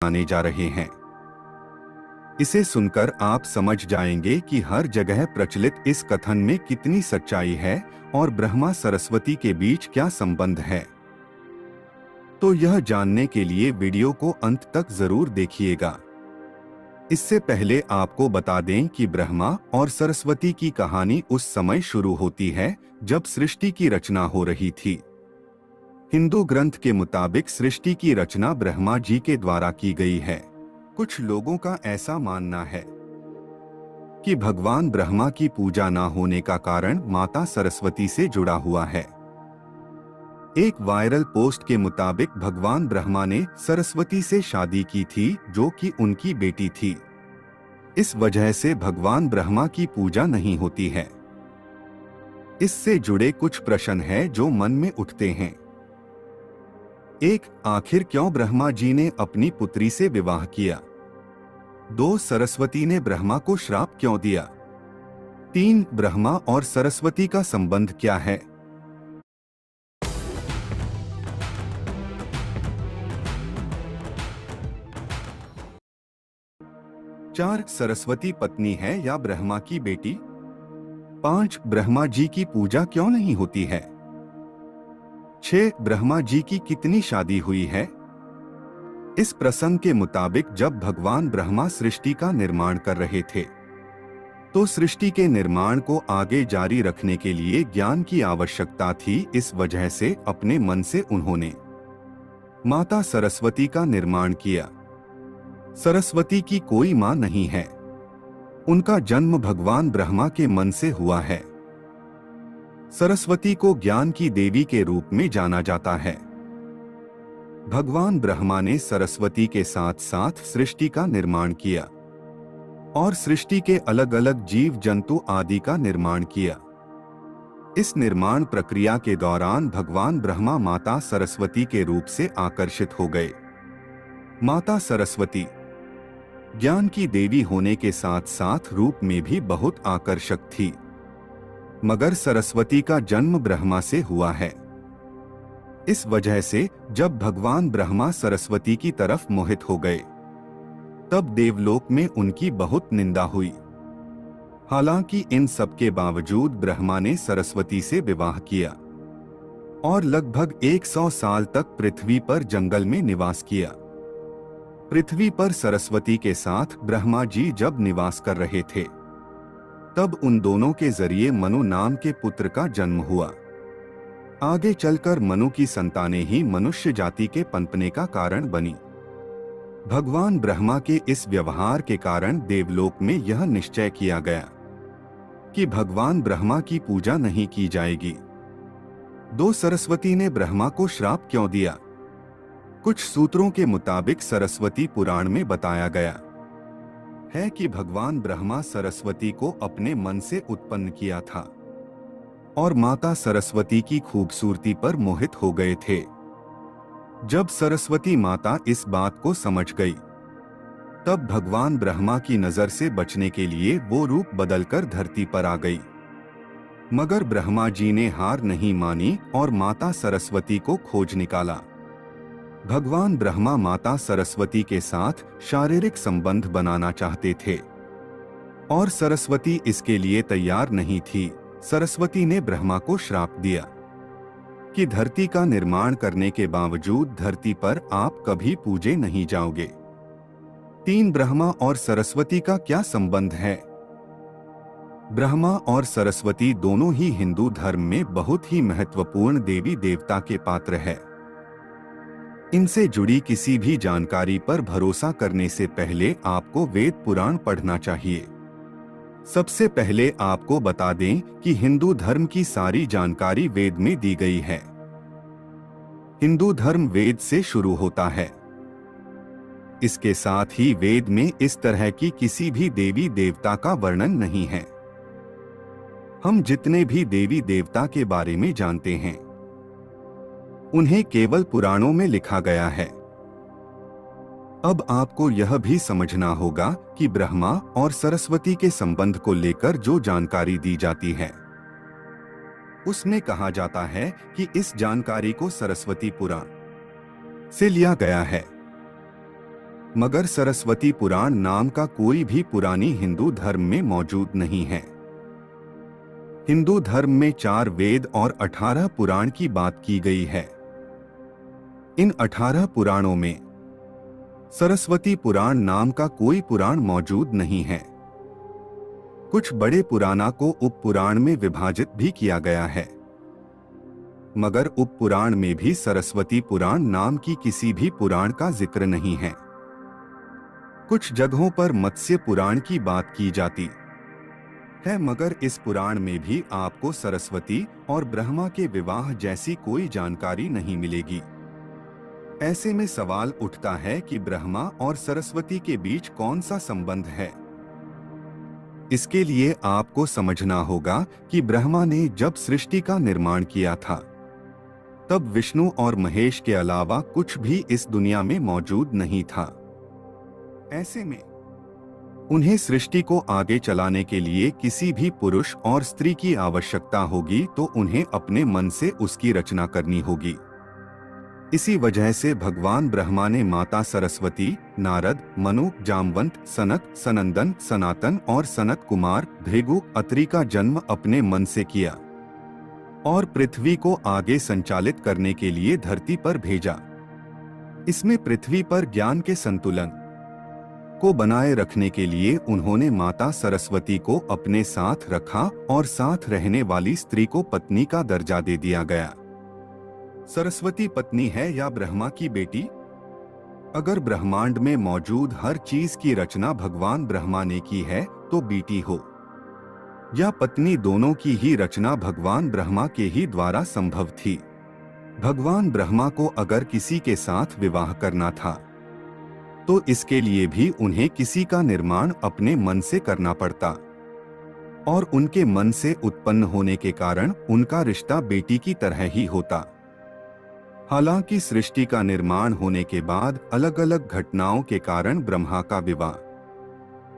आने जा रहे हैं। इसे सुनकर आप समझ जाएंगे कि हर जगह प्रचलित इस कथन में कितनी सच्चाई है और ब्रह्मा सरस्वती के बीच क्या संबंध है। तो यह जानने के लिए वीडियो को अंत तक जरूर देखिएगा। इससे पहले आपको बता दें कि ब्रह्मा और सरस्वती की कहानी उस समय शुरू होती है जब सृष्टि की रचना हो रही थी। हिंदू ग्रंथ के मुताबिक सृष्टि की रचना ब्रह्मा जी के द्वारा की गई है। कुछ लोगों का ऐसा मानना है कि भगवान ब्रह्मा की पूजा न होने का कारण माता सरस्वती से जुड़ा हुआ है। एक वायरल पोस्ट के मुताबिक भगवान ब्रह्मा ने सरस्वती से शादी की थी जो कि उनकी बेटी थी। इस वजह से भगवान ब्रह्मा की पूजा नहीं होती है। इससे जुड़े कुछ प्रश्न हैं जो मन में उठते हैं। 1. आखिर क्यों ब्रह्मा जी ने अपनी पुत्री से विवाह किया? 2. सरस्वती ने ब्रह्मा को श्राप क्यों दिया? 3. ब्रह्मा और सरस्वती का संबंध क्या है? 4. सरस्वती पत्नी है या ब्रह्मा की बेटी? 5. ब्रह्मा जी की पूजा क्यों नहीं होती है? 6. ब्रह्मा जी की कितनी शादी हुई है? इस प्रसंग के मुताबिक जब भगवान ब्रह्मा सृष्टि का निर्माण कर रहे थे तो सृष्टि के निर्माण को आगे जारी रखने के लिए ज्ञान की आवश्यकता थी। इस वजह से अपने मन से उन्होंने माता सरस्वती का निर्माण किया। सरस्वती की कोई मां नहीं है। उनका जन्म भगवान ब्रह्मा के मन से हुआ है। सरस्वती को ज्ञान की देवी के रूप में जाना जाता है। भगवान ब्रह्मा ने सरस्वती के साथ साथ सृष्टि का निर्माण किया और सृष्टि के अलग अलग जीव जंतु आदि का निर्माण किया। इस निर्माण प्रक्रिया के दौरान भगवान ब्रह्मा माता सरस्वती के रूप से आकर्षित हो गए। माता सरस्वती ज्ञान की देवी होने के साथ साथ रूप में भी बहुत आकर्षक थी। मगर सरस्वती का जन्म ब्रह्मा से हुआ है। इस वजह से जब भगवान ब्रह्मा सरस्वती की तरफ मोहित हो गए तब देवलोक में उनकी बहुत निंदा हुई। हालांकि इन सब के बावजूद ब्रह्मा ने सरस्वती से विवाह किया और लगभग 100 साल तक पृथ्वी पर जंगल में निवास किया। पृथ्वी पर सरस्वती के साथ ब्रह्मा जी जब निवास कर रहे थे तब उन दोनों के जरिए मनु नाम के पुत्र का जन्म हुआ। आगे चलकर मनु की संतानें ही मनुष्य जाति के पनपने का कारण बनी। भगवान ब्रह्मा के इस व्यवहार के कारण देवलोक में यह निश्चय किया गया कि भगवान ब्रह्मा की पूजा नहीं की जाएगी। 2. सरस्वती ने ब्रह्मा को श्राप क्यों दिया? कुछ सूत्रों के मुताबिक सरस्वती पुराण में बताया गया है कि भगवान ब्रह्मा सरस्वती को अपने मन से उत्पन्न किया था और माता सरस्वती की खूबसूरती पर मोहित हो गए थे। जब सरस्वती माता इस बात को समझ गई तब भगवान ब्रह्मा की नजर से बचने के लिए वो रूप बदलकर धरती पर आ गई। मगर ब्रह्मा जी ने हार नहीं मानी और माता सरस्वती को खोज निकाला। भगवान ब्रह्मा माता सरस्वती के साथ शारीरिक संबंध बनाना चाहते थे और सरस्वती इसके लिए तैयार नहीं थी। सरस्वती ने ब्रह्मा को श्राप दिया कि धरती का निर्माण करने के बावजूद धरती पर आप कभी पूजे नहीं जाओगे। 3. ब्रह्मा और सरस्वती का क्या संबंध है? ब्रह्मा और सरस्वती दोनों ही हिंदू धर्म में बहुत ही महत्वपूर्ण देवी देवता के पात्र है। इनसे जुड़ी किसी भी जानकारी पर भरोसा करने से पहले आपको वेद पुराण पढ़ना चाहिए। सबसे पहले आपको बता दें कि हिंदू धर्म की सारी जानकारी वेद में दी गई है। हिंदू धर्म वेद से शुरू होता है। इसके साथ ही वेद में इस तरह की किसी भी देवी देवता का वर्णन नहीं है। हम जितने भी देवी देवता के बारे में जानते हैं उन्हें केवल पुराणों में लिखा गया है। अब आपको यह भी समझना होगा कि ब्रह्मा और सरस्वती के संबंध को लेकर जो जानकारी दी जाती है उसमें कहा जाता है कि इस जानकारी को सरस्वती पुराण से लिया गया है। मगर सरस्वती पुराण नाम का कोई भी पुरानी हिंदू धर्म में मौजूद नहीं है। हिंदू धर्म में 4 वेद और 18 पुराण की बात की गई है। इन 18 पुराणों में सरस्वती पुराण नाम का कोई पुराण मौजूद नहीं है। कुछ बड़े पुराणों को उप पुराण में विभाजित भी किया गया है, मगर उप पुराण में भी सरस्वती पुराण नाम की किसी भी पुराण का जिक्र नहीं है। कुछ जगहों पर मत्स्य पुराण की बात की जाती है, मगर इस पुराण में भी आपको सरस्वती और ब्रह्मा के विवाह जैसी कोई जानकारी नहीं मिलेगी। ऐसे में सवाल उठता है कि ब्रह्मा और सरस्वती के बीच कौन सा संबंध है। इसके लिए आपको समझना होगा कि ब्रह्मा ने जब सृष्टि का निर्माण किया था, तब विष्णु और महेश के अलावा कुछ भी इस दुनिया में मौजूद नहीं था। ऐसे में उन्हें सृष्टि को आगे चलाने के लिए किसी भी पुरुष और स्त्री की आवश्यकता होगी, तो उन्हें अपने मन से उसकी रचना करनी होगी। इसी वजह से भगवान ब्रह्मा ने माता सरस्वती, नारद, मनु, जामवंत, सनक, सनंदन, सनातन और सनत कुमार भृगु अत्रि का जन्म अपने मन से किया और पृथ्वी को आगे संचालित करने के लिए धरती पर भेजा। इसमें पृथ्वी पर ज्ञान के संतुलन को बनाए रखने के लिए उन्होंने माता सरस्वती को अपने साथ रखा और साथ रहने वाली स्त्री को पत्नी का दर्जा दे दिया गया। सरस्वती पत्नी है या ब्रह्मा की बेटी? अगर ब्रह्मांड में मौजूद हर चीज की रचना भगवान ब्रह्मा ने की है, तो बेटी हो या पत्नी, दोनों की ही रचना भगवान ब्रह्मा के ही द्वारा संभव थी। भगवान ब्रह्मा को अगर किसी के साथ विवाह करना था, तो इसके लिए भी उन्हें किसी का निर्माण अपने मन से करना पड़ता, और उनके मन से उत्पन्न होने के कारण उनका रिश्ता बेटी की तरह ही होता। हालांकि सृष्टि का निर्माण होने के बाद अलग अलग घटनाओं के कारण ब्रह्मा का विवाह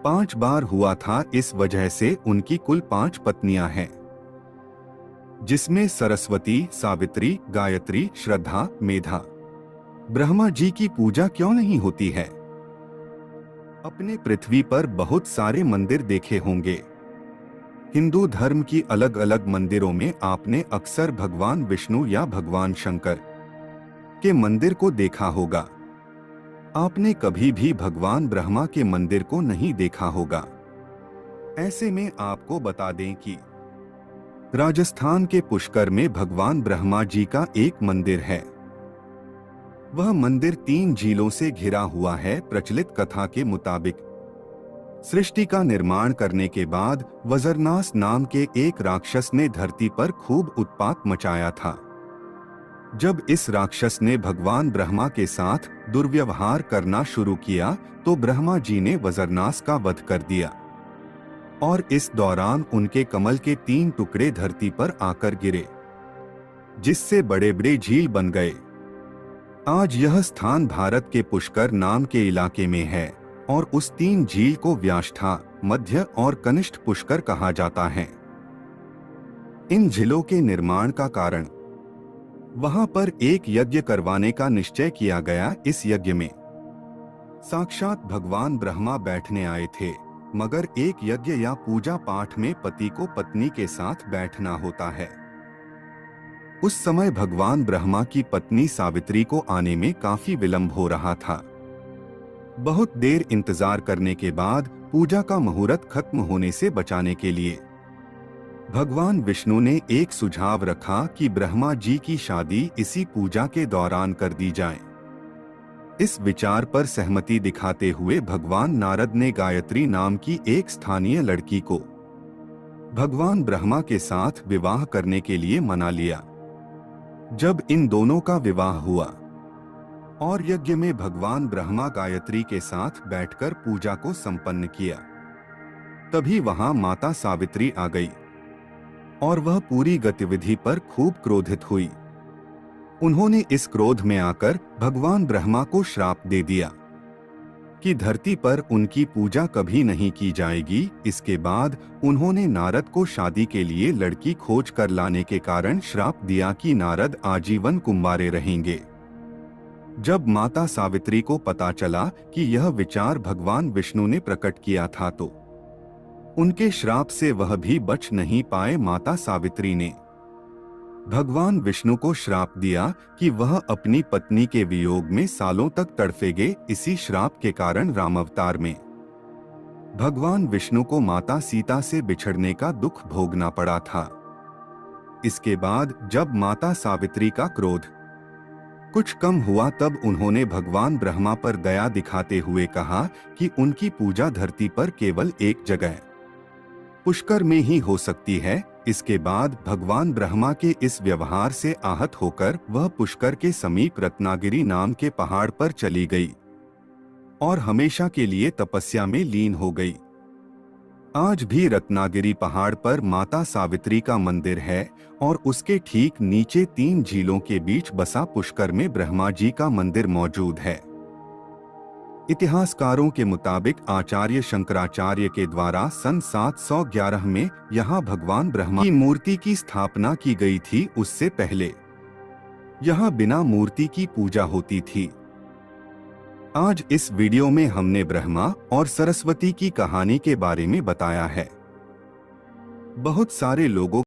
5 बार हुआ था। इस वजह से उनकी कुल 5 पत्नियां हैं, जिसमें सरस्वती, सावित्री, गायत्री, श्रद्धा, मेधा। ब्रह्मा जी की पूजा क्यों नहीं होती है? अपने पृथ्वी पर बहुत सारे मंदिर देखे होंगे। हिंदू धर्म की अलग अलग मंदिरों में आपने अक्सर भगवान विष्णु या भगवान शंकर के मंदिर को देखा होगा। आपने कभी भी भगवान ब्रह्मा के मंदिर को नहीं देखा होगा। ऐसे में आपको बता दें कि राजस्थान के पुष्कर में भगवान ब्रह्मा जी का एक मंदिर है। वह मंदिर 3 झीलों से घिरा हुआ है। प्रचलित कथा के मुताबिक सृष्टि का निर्माण करने के बाद वज्रनास नाम के एक राक्षस ने धरती पर खूब उत्पात मचाया था। जब इस राक्षस ने भगवान ब्रह्मा के साथ दुर्व्यवहार करना शुरू किया, तो ब्रह्मा जी ने वज्रनास का वध कर दिया और इस दौरान उनके कमल के 3 टुकड़े धरती पर आकर गिरे, जिससे बड़े बड़े झील बन गए। आज यह स्थान भारत के पुष्कर नाम के इलाके में है और उस 3 झील को व्याष्ठा, मध्य और कनिष्ठ पुष्कर कहा जाता है। इन झीलों के निर्माण का कारण वहां पर एक यज्ञ करवाने का निश्चय किया गया। इस यज्ञ में साक्षात भगवान ब्रह्मा बैठने आए थे, मगर एक यज्ञ या पूजा पाठ में पति को पत्नी के साथ बैठना होता है। उस समय भगवान ब्रह्मा की पत्नी सावित्री को आने में काफी विलंब हो रहा था। बहुत देर इंतजार करने के बाद पूजा का मुहूर्त खत्म होने से बचाने के लिए भगवान विष्णु ने एक सुझाव रखा कि ब्रह्मा जी की शादी इसी पूजा के दौरान कर दी जाए। इस विचार पर सहमति दिखाते हुए भगवान नारद ने गायत्री नाम की एक स्थानीय लड़की को भगवान ब्रह्मा के साथ विवाह करने के लिए मना लिया। जब इन दोनों का विवाह हुआ और यज्ञ में भगवान ब्रह्मा गायत्री के साथ बैठकर पूजा को संपन्न किया, तभी वहां माता सावित्री आ गई और वह पूरी गतिविधि पर खूब क्रोधित हुई। उन्होंने इस क्रोध में आकर भगवान ब्रह्मा को श्राप दे दिया कि धरती पर उनकी पूजा कभी नहीं की जाएगी। इसके बाद उन्होंने नारद को शादी के लिए लड़की खोज कर लाने के कारण श्राप दिया कि नारद आजीवन कुंवारे रहेंगे। जब माता सावित्री को पता चला कि यह विचार भगवान विष्णु ने प्रकट किया था तो उनके श्राप से वह भी बच नहीं पाए। माता सावित्री ने भगवान विष्णु को श्राप दिया कि वह अपनी पत्नी के वियोग में सालों तक तड़फेंगे। इसी श्राप के कारण रामावतार में भगवान विष्णु को माता सीता से बिछड़ने का दुख भोगना पड़ा था। इसके बाद जब माता सावित्री का क्रोध कुछ कम हुआ तब उन्होंने भगवान ब्रह्मा पर दया दिखाते हुए कहा कि उनकी पूजा धरती पर केवल एक जगह पुष्कर में ही हो सकती है। इसके बाद भगवान ब्रह्मा के इस व्यवहार से आहत होकर वह पुष्कर के समीप रत्नागिरी नाम के पहाड़ पर चली गई और हमेशा के लिए तपस्या में लीन हो गई। आज भी रत्नागिरी पहाड़ पर माता सावित्री का मंदिर है और उसके ठीक नीचे 3 झीलों के बीच बसा पुष्कर में ब्रह्मा जी का मंदिर मौजूद है। इतिहासकारों के मुताबिक आचार्य शंकराचार्य के द्वारा सन 711 में यहाँ भगवान ब्रह्मा की मूर्ति की स्थापना की गई थी। उससे पहले यहाँ बिना मूर्ति की पूजा होती थी। आज इस वीडियो में हमने ब्रह्मा और सरस्वती की कहानी के बारे में बताया है। बहुत सारे लोगों